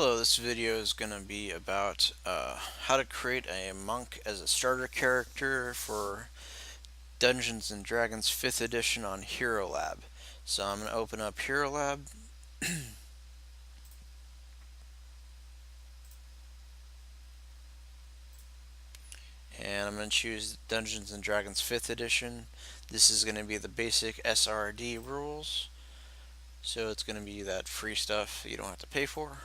Hello, this video is going to be about how to create a monk as a starter character for Dungeons & Dragons 5th edition on Hero Lab. So I'm going to open up Hero Lab, and I'm going to choose Dungeons & Dragons 5th edition. This is going to be the basic SRD rules, so it's going to be that free stuff you don't have to pay for.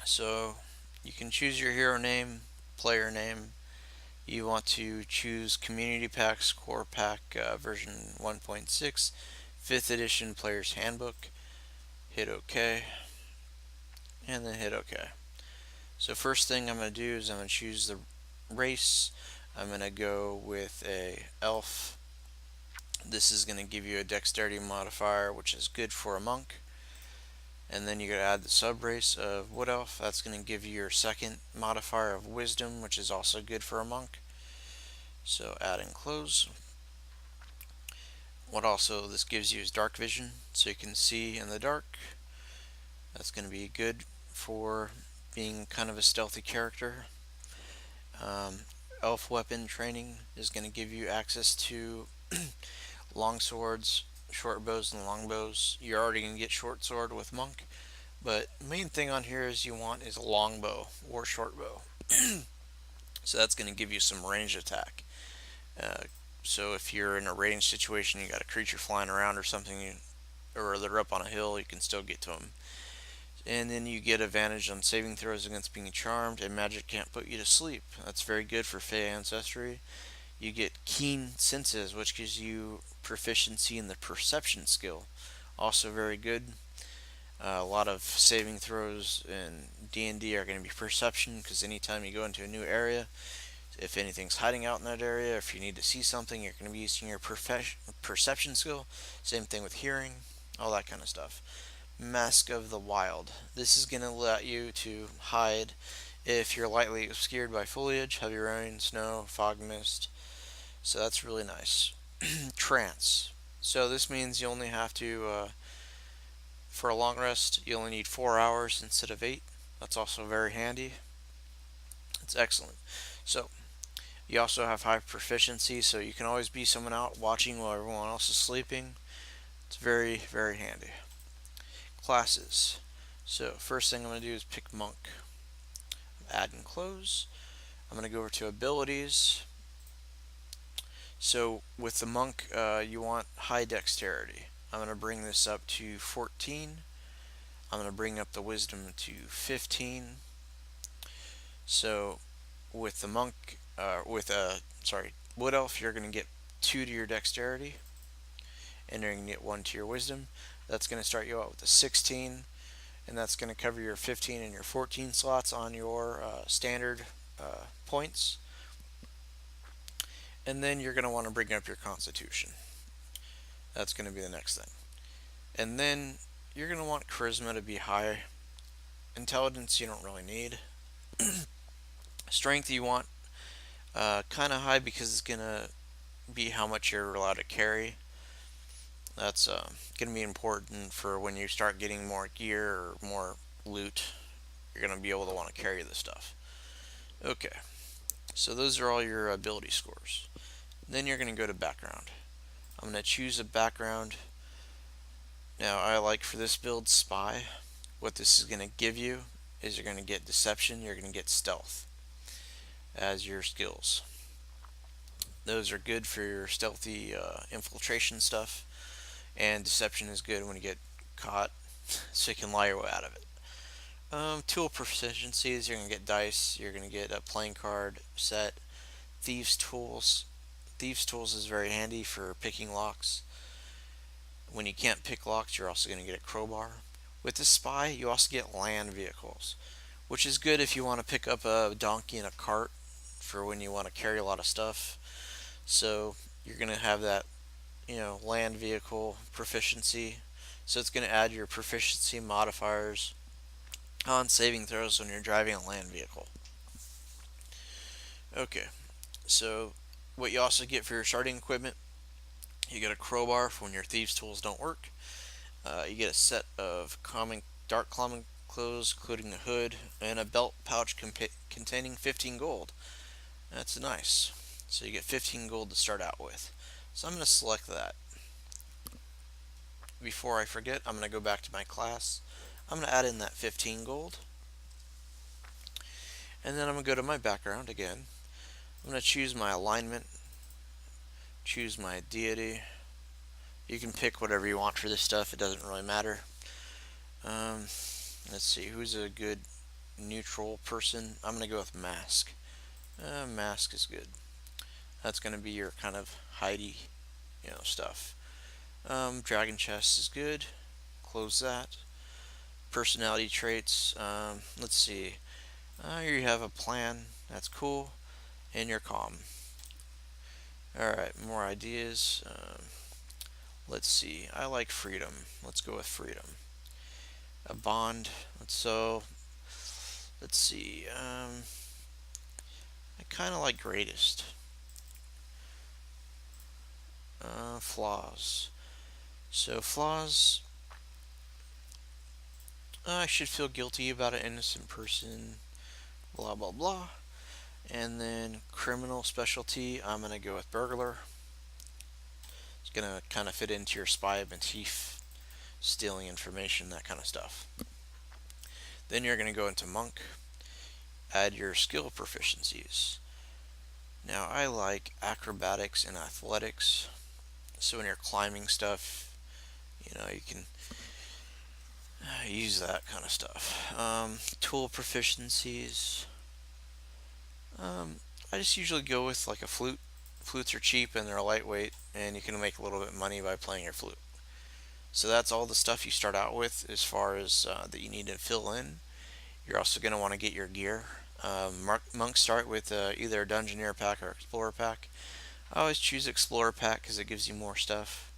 So you can choose your hero name, player name. You want to choose Community Packs Core Pack version 1.6, 5th edition Player's Handbook. Hit OK, and then hit OK. So first thing I'm going to do is I'm going to choose the race. I'm going to go with a elf. This is going to give you a dexterity modifier, which is good for a monk. And then you're going to add the sub race of wood elf. That's going to give you your second modifier of wisdom, which is also good for a monk. So add and close. What also this gives you is dark vision, so you can see in the dark. That's going to be good for being kind of a stealthy character. Elf weapon training is going to give you access to long swords, short bows, and long bows. You're already going to get short sword with monk, but main thing on here is you want is a long bow or short bow. So that's going to give you some ranged attack. So if you're in a range situation, you got a creature flying around or something, or they're up on a hill, you can still get to them. And then you get advantage on saving throws against being charmed, and magic can't put you to sleep. That's very good for Fey Ancestry. You get keen senses, which gives you proficiency in the perception skill. Also very good. A lot of saving throws in D&D are going to be perception, because anytime you go into a new area, if anything's hiding out in that area, if you need to see something, you're going to be using your perception skill. Same thing with hearing, all that kind of stuff. Mask of the Wild. This is going to let you to hide if you're lightly obscured by foliage, heavy rain, snow, fog, mist. So that's really nice. Trance. So this means you only have to, for a long rest, you only need 4 hours instead of 8. That's also very handy. It's excellent. So you also have high proficiency, so you can always be someone out watching while everyone else is sleeping. It's very, very handy. Classes. So first thing I'm going to do is pick monk. Add and close. I'm going to go over to abilities. So with the monk, you want high dexterity. I'm going to bring this up to 14. I'm going to bring up the wisdom to 15. So with the monk, wood elf, you're going to get 2 to your dexterity, and you're going to get 1 to your wisdom. That's going to start you out with a 16, and that's going to cover your 15 and your 14 slots on your standard points. And then you're going to want to bring up your constitution. That's going to be the next thing. And then you're going to want charisma to be high. Intelligence you don't really need. Strength you want kind of high, because it's going to be how much you're allowed to carry. That's going to be important for when you start getting more gear or more loot. You're going to be able to want to carry this stuff. Okay, so those are all your ability scores. Then you're going to go to background. I'm going to choose a background. Now I like for this build spy. What this is going to give you is you're going to get deception, you're going to get stealth as your skills. Those are good for your stealthy infiltration stuff, and deception is good when you get caught, so you can lie your way out of it. Tool proficiencies, you're going to get dice, you're going to get a playing card set. Thieves tools. Thieves tools is very handy for picking locks. When you can't pick locks, you're also going to get a crowbar. With the spy, you also get land vehicles, which is good if you want to pick up a donkey and a cart for when you want to carry a lot of stuff. So you're going to have that, land vehicle proficiency. So it's going to add your proficiency modifiers on saving throws when you're driving a land vehicle. Okay, so what you also get for your starting equipment, you get a crowbar for when your thieves tools don't work. You get a set of common dark climbing clothes, including a hood, and a belt pouch containing 15 gold. That's nice. So you get 15 gold to start out with. So I'm going to select that. Before I forget, I'm going to go back to my class. I'm going to add in that 15 gold. And then I'm going to go to my background again. I'm going to choose my alignment, choose my deity. You can pick whatever you want for this stuff, it doesn't really matter. Um, let's see, who's a good neutral person? I'm going to go with mask. Mask is good. That's going to be your kind of hidey, stuff. Dragon chest is good. Close that. Personality traits. Let's see. Here you have a plan. That's cool. And you're calm. Alright, more ideas. Let's see. I like freedom. Let's go with freedom. A bond. Let's see. I kind of like greatest. Flaws. So flaws. I should feel guilty about an innocent person. Blah blah blah. And then criminal specialty. I'm gonna go with burglar. It's gonna kind of fit into your spy and thief, stealing information, that kind of stuff. Then you're gonna go into monk. Add your skill proficiencies. Now I like acrobatics and athletics. So when you're climbing stuff, you can use that kind of stuff. Tool proficiencies. I just usually go with like a flute. Flutes are cheap and they're lightweight, and you can make a little bit of money by playing your flute. So that's all the stuff you start out with as far as that you need to fill in. You're also going to want to get your gear. Monks start with either a Dungeoneer pack or Explorer pack. I always choose Explorer pack because it gives you more stuff.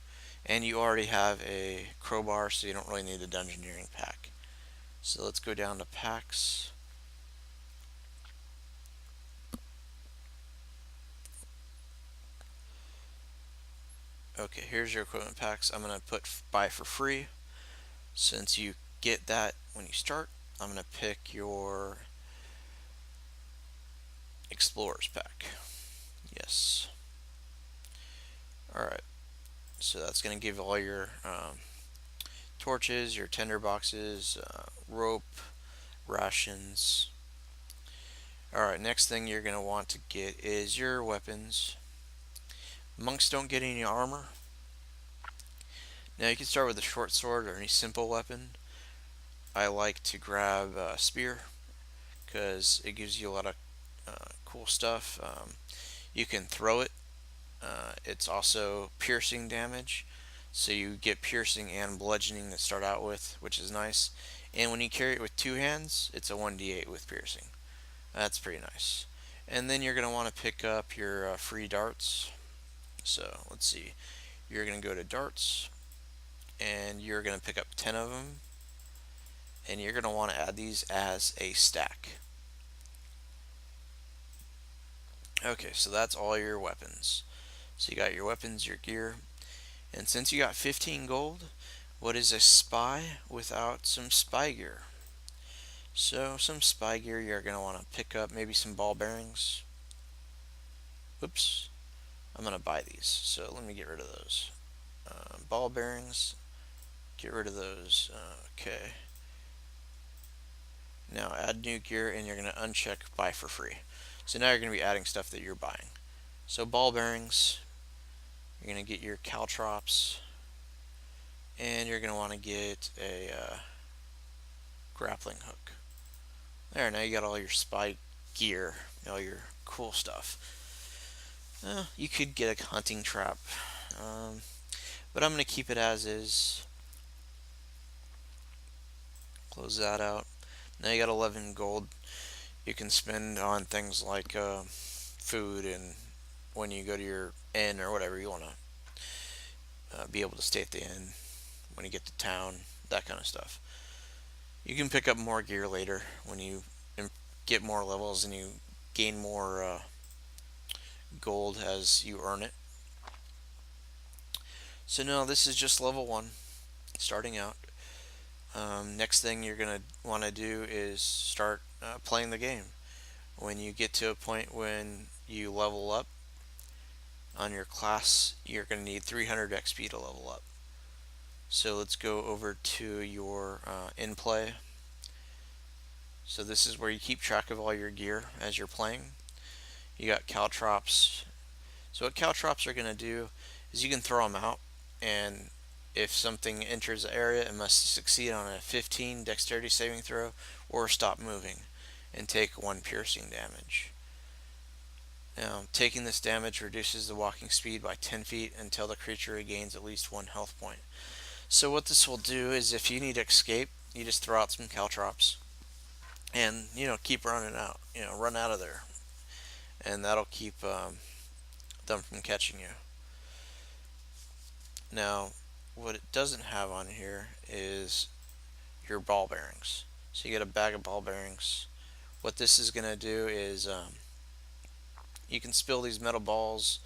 And you already have a crowbar, so you don't really need a Dungeoneering pack. So let's go down to packs. Okay, here's your equipment packs. I'm going to put buy for free. Since you get that when you start, I'm going to pick your Explorers pack. Yes. Alright, so that's going to give all your torches, your tinder boxes, rope, rations. Alright, next thing you're going to want to get is your weapons. Monks don't get any armor. Now you can start with a short sword or any simple weapon. I like to grab a spear because it gives you a lot of cool stuff. You can throw it. It's also piercing damage, so you get piercing and bludgeoning to start out with, which is nice. And when you carry it with two hands, it's a 1d8 with piercing. That's pretty nice. And then you're going to want to pick up your free darts. So let's see. You're going to go to darts, and you're going to pick up 10 of them. And you're going to want to add these as a stack. Okay, so that's all your weapons. So you got your weapons, your gear. And since you got 15 gold, what is a spy without some spy gear? So some spy gear, you're going to want to pick up maybe some ball bearings. Oops. I'm going to buy these, so let me get rid of those. Ball bearings, get rid of those. Okay. Now add new gear, and you're going to uncheck buy for free. So now you're going to be adding stuff that you're buying. So ball bearings, you're going to get your caltrops, and you're going to want to get a grappling hook. There, now you got all your spy gear, all your cool stuff. You could get a hunting trap, but I'm going to keep it as is. Close that out. Now you got 11 gold. You can spend on things like food, and when you go to your inn or whatever, you want to be able to stay at the inn when you get to town, that kind of stuff. You can pick up more gear later when you get more levels and you gain more gold as you earn it. So now this is just level 1, starting out. Next thing you're going to want to do is start playing the game. When you get to a point when you level up on your class, you're going to need 300 XP to level up. So let's go over to your in play. So this is where you keep track of all your gear as you're playing. You got caltrops. So what caltrops are going to do is you can throw them out, and if something enters the area, it must succeed on a 15 dexterity saving throw or stop moving and take 1 piercing damage. Now, taking this damage reduces the walking speed by 10 feet until the creature regains at least 1 health point. So what this will do is if you need to escape, you just throw out some caltrops and, keep running out, run out of there. And that'll keep them from catching you. Now, what it doesn't have on here is your ball bearings. So you get a bag of ball bearings. What this is going to do is you can spill these metal balls,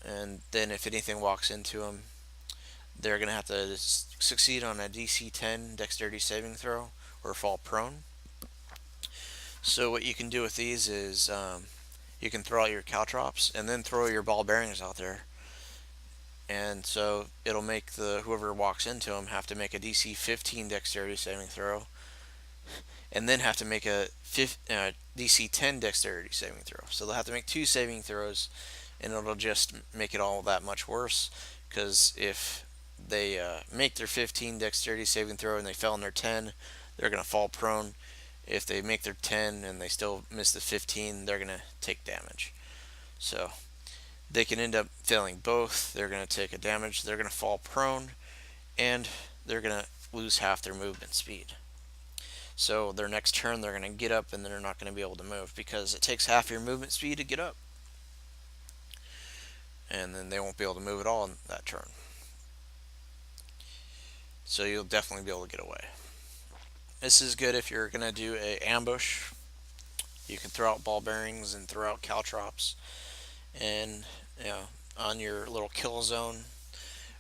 and then if anything walks into them, they're going to have to succeed on a DC 10 dexterity saving throw or fall prone. So what you can do with these is you can throw out your caltrops and then throw your ball bearings out there, and so it'll make the whoever walks into them have to make a DC 15 dexterity saving throw, and then have to make a DC 10 dexterity saving throw. So they'll have to make 2 saving throws, and it'll just make it all that much worse. Because if they make their 15 dexterity saving throw and they fail in their 10, they're going to fall prone. If they make their 10 and they still miss the 15, they're going to take damage. So they can end up failing both. They're going to take a damage, they're going to fall prone, and they're going to lose half their movement speed. So their next turn they're going to get up and they're not going to be able to move because it takes half your movement speed to get up. And then they won't be able to move at all in that turn. So you'll definitely be able to get away. This is good if you're going to do a ambush. You can throw out ball bearings and throw out caltrops, and on your little kill zone,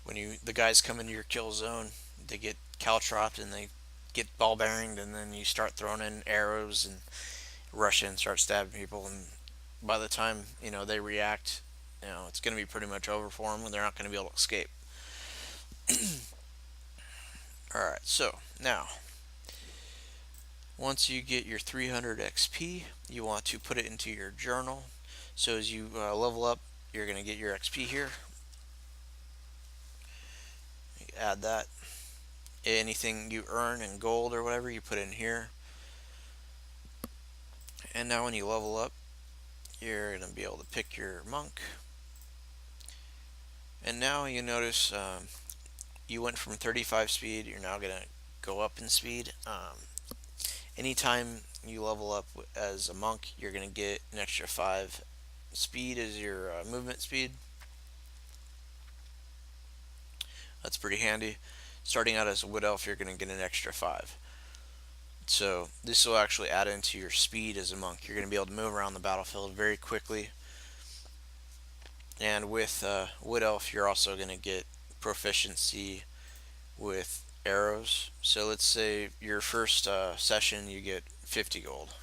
when the guys come into your kill zone, they get caltropped and they get ball bearinged, and then you start throwing in arrows and rush in and start stabbing people, and by the time they react, it's going to be pretty much over for them and they're not going to be able to escape. Alright, so now once you get your 300 XP, you want to put it into your journal. So as you level up, you're going to get your XP here. You add that. Anything you earn in gold or whatever, you put in here. And now when you level up, you're going to be able to pick your monk. And now you notice you went from 35 speed, you're now going to go up in speed. Anytime you level up as a monk, you're going to get an extra 5 speed as your movement speed. That's pretty handy. Starting out as a wood elf, you're going to get an extra 5. So this will actually add into your speed as a monk. You're going to be able to move around the battlefield very quickly. And with wood elf, you're also going to get proficiency with arrows. So let's say your first session you get 50 gold.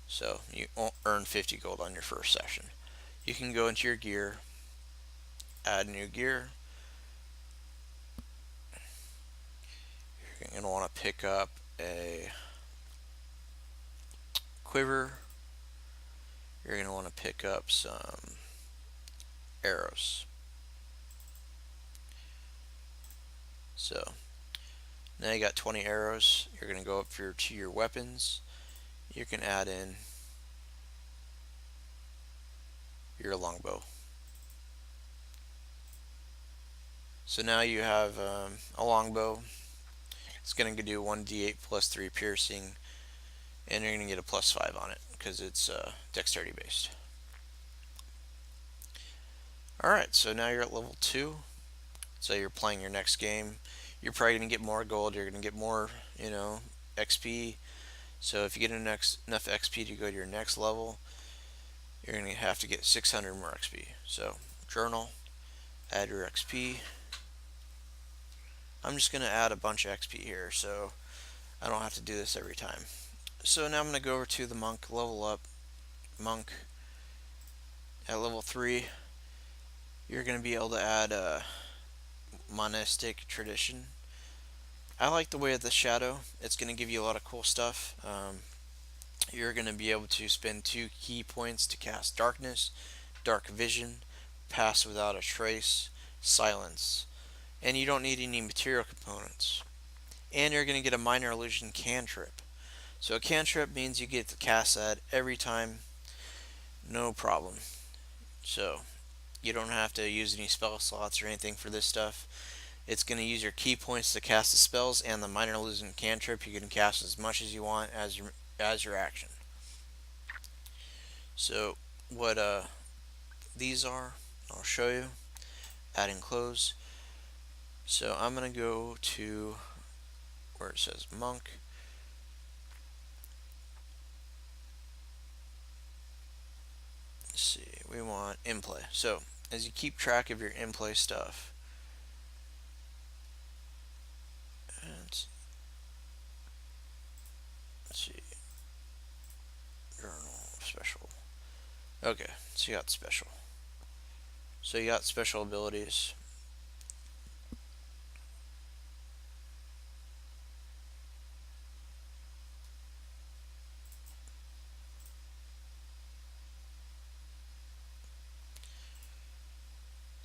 So you earn 50 gold on your first session. You can go into your gear, add new gear. You're going to want to pick up a quiver. You're going to want to pick up some arrows. So now you got 20 arrows. You're going to go up to your weapons. You can add in your longbow. So now you have a longbow. It's going to do 1d8 plus 3 piercing, and you're going to get a plus 5 on it because it's dexterity based. Alright, so now you're at level 2. So you're playing your next game. You're probably going to get more gold. You're going to get more, XP. So if you get enough XP to go to your next level, you're going to have to get 600 more XP. So journal, add your XP. I'm just going to add a bunch of XP here so I don't have to do this every time. So now I'm going to go over to the monk, level up monk. At level 3, you're going to be able to add a monastic tradition. I like the way of the shadow. It's going to give you a lot of cool stuff. You're going to be able to spend 2 key points to cast darkness, dark vision, pass without a trace, silence, and you don't need any material components. And you're going to get a minor illusion cantrip. So a cantrip means you get to cast that every time, no problem. So you don't have to use any spell slots or anything for this stuff. It's going to use your key points to cast the spells, and the minor illusion cantrip you can cast as much as you want as your action. So what these are, I'll show you. Add and close. So I'm going to go to where it says monk. Let's see, we want in play. So as you keep track of your in play stuff, and let's see, journal special. Okay, so you got special. So you got special abilities.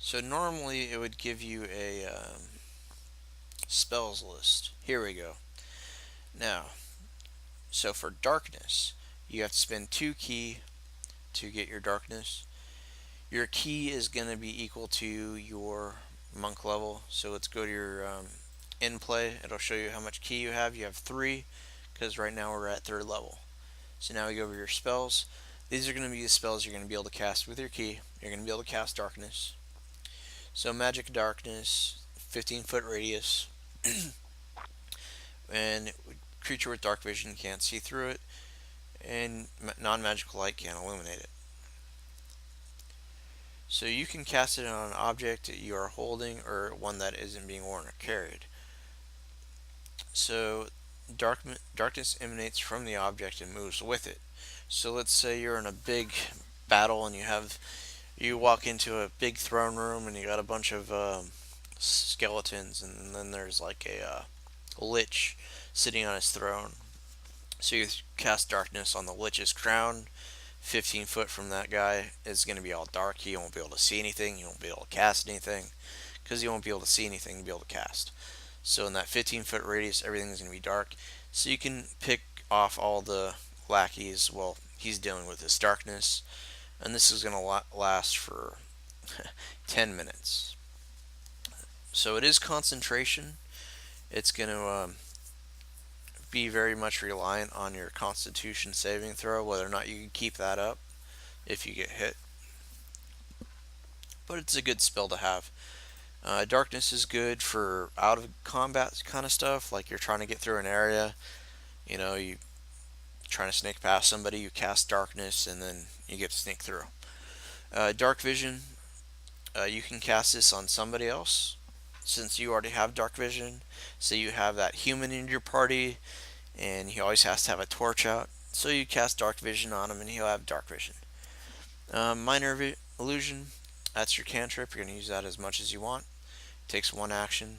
So normally it would give you a spells list. Here we go. Now, so for darkness, you have to spend 2 key to get your darkness. Your key is going to be equal to your monk level. So let's go to your in play. It'll show you how much key you have. You have 3 because right now we're at 3rd level. So now we go over your spells. These are going to be the spells you're going to be able to cast with your key. You're going to be able to cast darkness. So magic darkness, 15-foot radius, and creature with dark vision can't see through it, and non-magical light can't illuminate it. So you can cast it on an object that you are holding or one that isn't being worn or carried. So darkness emanates from the object and moves with it. So let's say you're in a big battle and you walk into a big throne room and you got a bunch of skeletons, and then there's like a lich sitting on his throne. So you cast darkness on the lich's crown. 15 foot from that guy is going to be all dark. He won't be able to see anything. He won't be able to cast anything because he won't be able to see anything to be able to cast. So in that 15-foot radius, everything's going to be dark. So you can pick off all the lackeys while he's dealing with this darkness. And this is going to last for 10 minutes. So it is concentration. It's going to be very much reliant on your constitution saving throw, whether or not you can keep that up if you get hit. But it's a good spell to have. Darkness is good for out of combat kind of stuff, like you're trying to get through an area. You trying to sneak past somebody, you cast darkness, and then you get to sneak through. Dark vision, you can cast this on somebody else since you already have dark vision. So you have that human in your party, and he always has to have a torch out. So you cast dark vision on him, and he'll have dark vision. Minor illusion, that's your cantrip. You're going to use that as much as you want. It takes 1 action.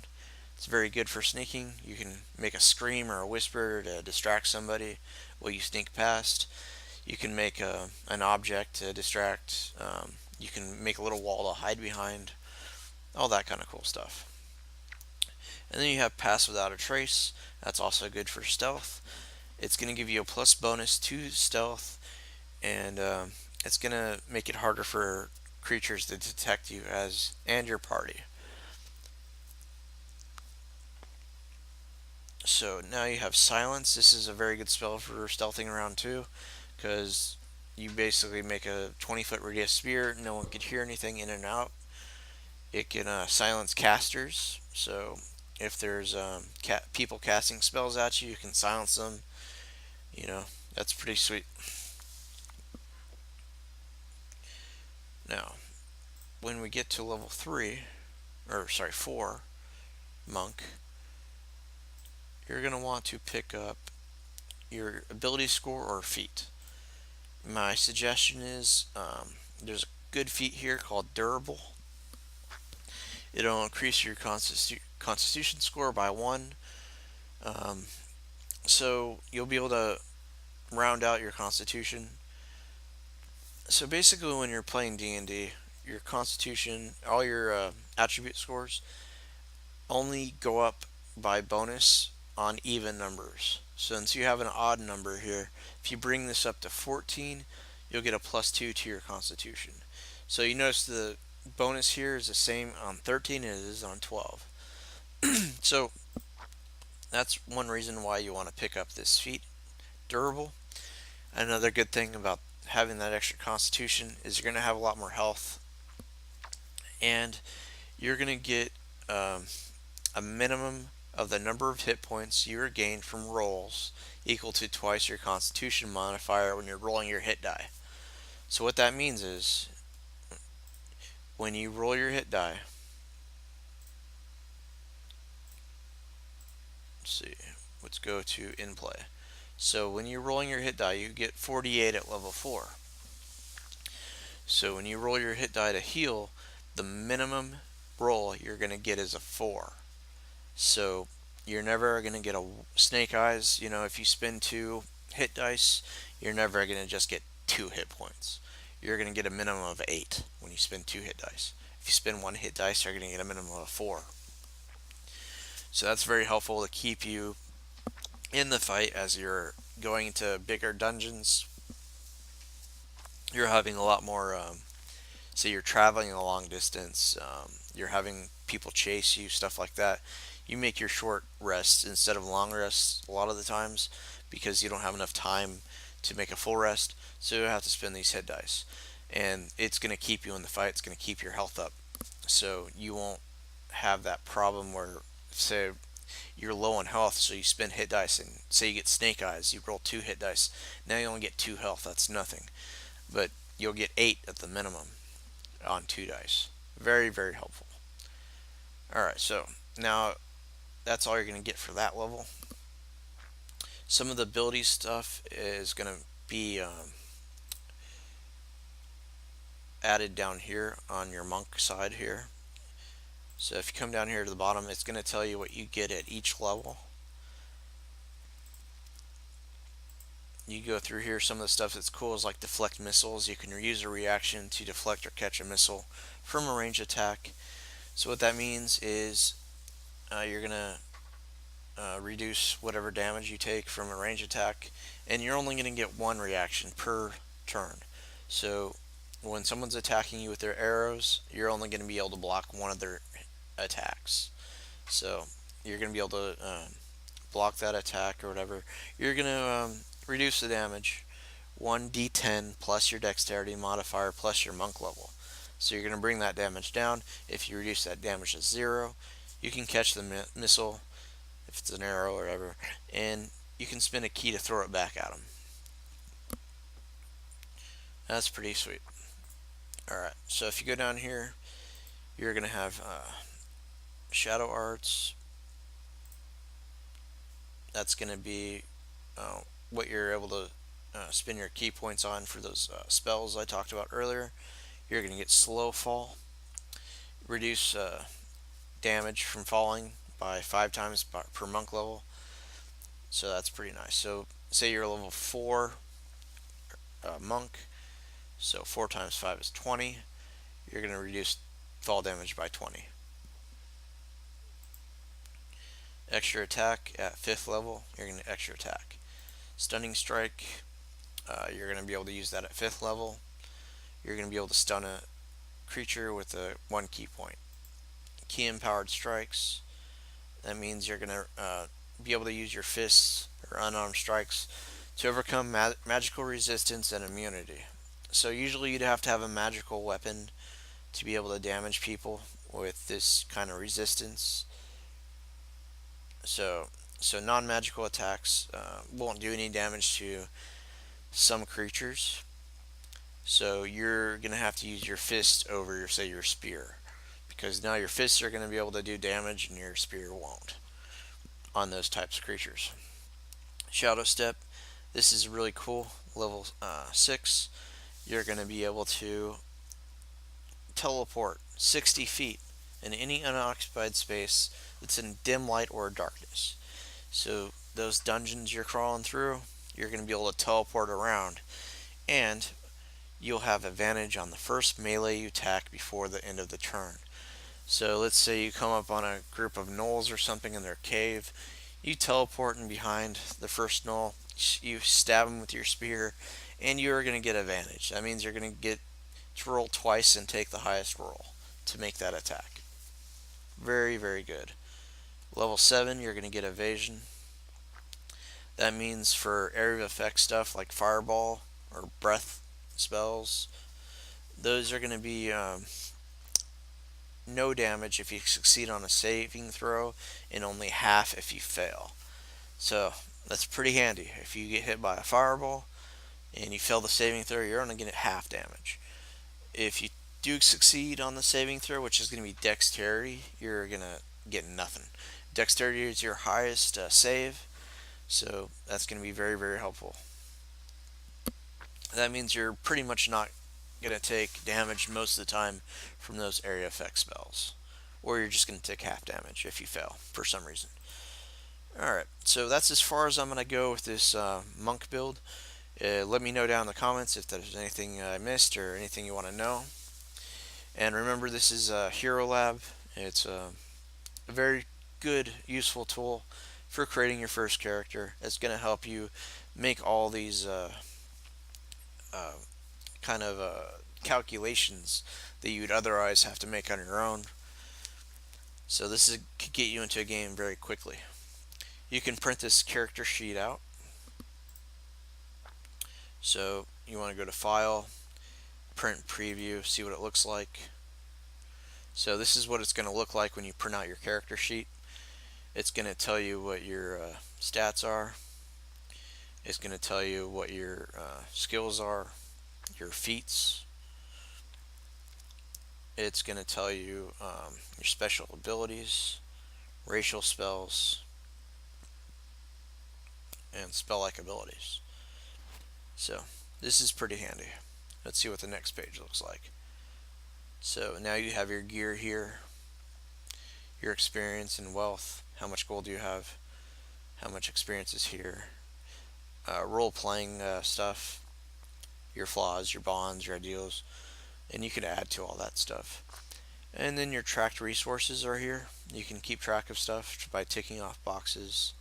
It's very good for sneaking. You can make a scream or a whisper to distract somebody while you sneak past. You can make an object to distract. You can make a little wall to hide behind. All that kind of cool stuff. And then you have pass without a trace. That's also good for stealth. It's going to give you a plus bonus to stealth, and it's going to make it harder for creatures to detect you and your party. So now you have silence. This is a very good spell for stealthing around too, because you basically make a 20-foot radius sphere. No one could hear anything in and out. It can silence casters. So if there's people casting spells at you, you can silence them. That's pretty sweet. Now, when we get to level 3, or sorry, 4, monk, you're going to want to pick up your ability score or feat. My suggestion is there's a good feat here called Durable. It'll increase your constitution score by 1. Um, so you'll be able to round out your constitution. So basically, when you're playing D&D, your constitution, all your attribute scores only go up by bonus on even numbers. So since you have an odd number here, if you bring this up to 14, you'll get a +2 to your constitution. So you notice the bonus here is the same on 13 as it is on 12. So that's one reason why you want to pick up this feat, Durable. Another good thing about having that extra constitution is you're going to have a lot more health, and you're going to get a minimum of the number of hit points you are gained from rolls equal to twice your constitution modifier when you're rolling your hit die. So what that means is when you roll your hit die, let's see, let's go to in play. So when you're rolling your hit die, you get 48 at level 4. So when you roll your hit die to heal, the minimum roll you're going to get is a 4. So you're never going to get a snake eyes. You know, if you spend 2 hit dice, you're never going to just get 2 hit points. You're going to get a minimum of 8 when you spend 2 hit dice. If you spend 1 hit dice, you're going to get a minimum of 4. So that's very helpful to keep you in the fight as you're going into bigger dungeons. You're having a lot more. Say you're traveling a long distance, you're having people chase you, stuff like that. You make your short rests instead of long rests a lot of the times because you don't have enough time to make a full rest, so you have to spend these hit dice. And it's going to keep you in the fight, it's going to keep your health up. So you won't have that problem where, say, you're low on health, so you spend hit dice, and say you get snake eyes, you roll 2 hit dice. Now you only get 2 health, that's nothing. But you'll get 8 at the minimum on 2 dice. Very, very helpful. Alright, so now that's all you're going to get for that level. Some of the ability stuff is going to be added down here on your monk side here. So if you come down here to the bottom, it's going to tell you what you get at each level. You go through here, some of the stuff that's cool is like deflect missiles. You can use a reaction to deflect or catch a missile from a range attack. So what that means is you're going to reduce whatever damage you take from a range attack, and you're only going to get 1 reaction per turn. So when someone's attacking you with their arrows, you're only going to be able to block 1 of their attacks. So you're going to be able to block that attack or whatever. You're going to reduce the damage 1d10 plus your dexterity modifier plus your monk level. So you're going to bring that damage down. If you reduce that damage to 0, you can catch the missile if it's an arrow or whatever, and you can spin a key to throw it back at them. That's pretty sweet. Alright, so if you go down here, you're going to have Shadow Arts. That's going to be what you're able to spend your key points on for those spells I talked about earlier. You're going to get Slow Fall. Reduce damage from falling by 5 times per monk level. So that's pretty nice. So say you're a level 4 monk, so 4 times 5 is 20. You're going to reduce fall damage by 20. Extra attack at 5th level, you're going to extra attack. Stunning Strike, you're going to be able to use that at 5th level. You're going to be able to stun a creature with a 1 key point. Key Empowered Strikes, that means you're going to be able to use your fists or unarmed strikes to overcome magical resistance and immunity. So usually you'd have to have a magical weapon to be able to damage people with this kind of resistance. So non-magical attacks won't do any damage to some creatures. So you're going to have to use your fist over your spear, because now your fists are going to be able to do damage and your spear won't. on those types of creatures. Shadow Step, this is really cool. Level 6, you're going to be able to teleport 60 feet in any unoccupied space that's in dim light or darkness. So those dungeons you're crawling through, you're going to be able to teleport around, and you'll have advantage on the first melee you attack before the end of the turn. So let's say you come up on a group of gnolls or something in their cave, you teleport in behind the first gnoll, you stab them with your spear, and you're going to get advantage. That means you're going to get to roll twice and take the highest roll to make that attack. Very, very good. Level 7, you're going to get evasion. That means for area of effect stuff like fireball or breath spells, those are going to be no damage if you succeed on a saving throw and only half if you fail. So that's pretty handy. If you get hit by a fireball and you fail the saving throw, you're only going to get half damage. If you do succeed on the saving throw, which is going to be dexterity, you're going to get nothing. Dexterity is your highest save, so that's going to be very, very helpful. That means you're pretty much not going to take damage most of the time from those area effect spells. Or you're just going to take half damage if you fail for some reason. Alright, so that's as far as I'm going to go with this monk build. Let me know down in the comments if there's anything I missed or anything you want to know. And remember, this is Hero Lab. It's a very good, useful tool for creating your first character. It's going to help you make all these uh, kind of calculations that you'd otherwise have to make on your own. So this could get you into a game very quickly. You can print this character sheet out. So you want to go to File, Print Preview, see what it looks like. So this is what it's going to look like when you print out your character sheet. It's going to tell you what your stats are. It's going to tell you what your skills are, your feats. It's going to tell you your special abilities, racial spells, and spell-like abilities. So this is pretty handy. Let's see what the next page looks like. So now you have your gear here, your experience and wealth, how much gold do you have, how much experience is here, role-playing stuff, your flaws, your bonds, your ideals, and you can add to all that stuff. And then your tracked resources are here. You can keep track of stuff by ticking off boxes.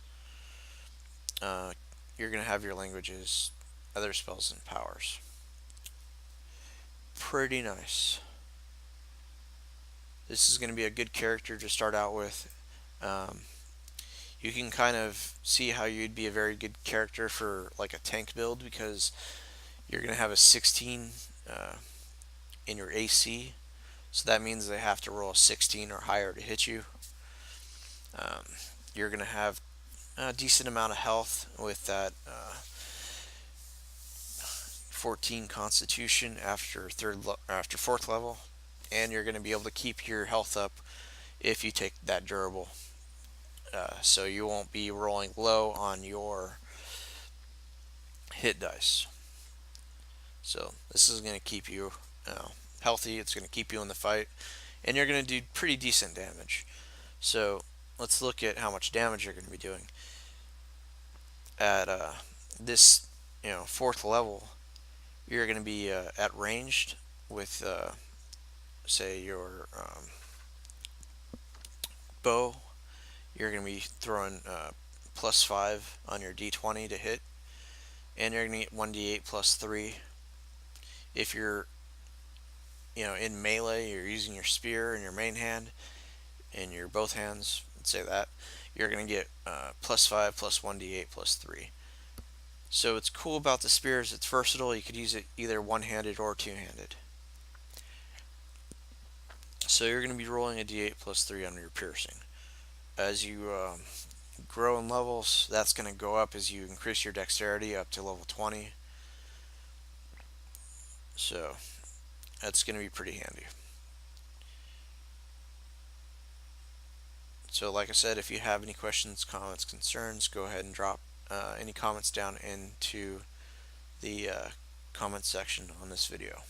You're going to have your languages, other spells, and powers. Pretty nice. This is going to be a good character to start out with. You can kind of see how you'd be a very good character for like a tank build, because you're going to have a 16 in your AC, so that means they have to roll a 16 or higher to hit you. You're going to have a decent amount of health with that 14 Constitution after fourth level, and you're going to be able to keep your health up if you take that durable. So you won't be rolling low on your hit dice. So this is going to keep you healthy. It's going to keep you in the fight, and you're going to do pretty decent damage. So let's look at how much damage you're going to be doing. At this fourth level, you're going to be at ranged with say your bow. You're going to be throwing +5 on your d20 to hit, and you're going to get 1d8 +3. If you're in melee, you're using your spear in your main hand and your both hands, let's say that, you're going to get +5 +1d8 +3. So what's cool about the spear is it's versatile. You could use it either one-handed or two-handed. So you're going to be rolling a d8 +3 on your piercing. As you grow in levels, that's going to go up as you increase your dexterity up to level 20. So that's going to be pretty handy. So like I said, if you have any questions, comments, concerns, go ahead and drop any comments down into the comments section on this video.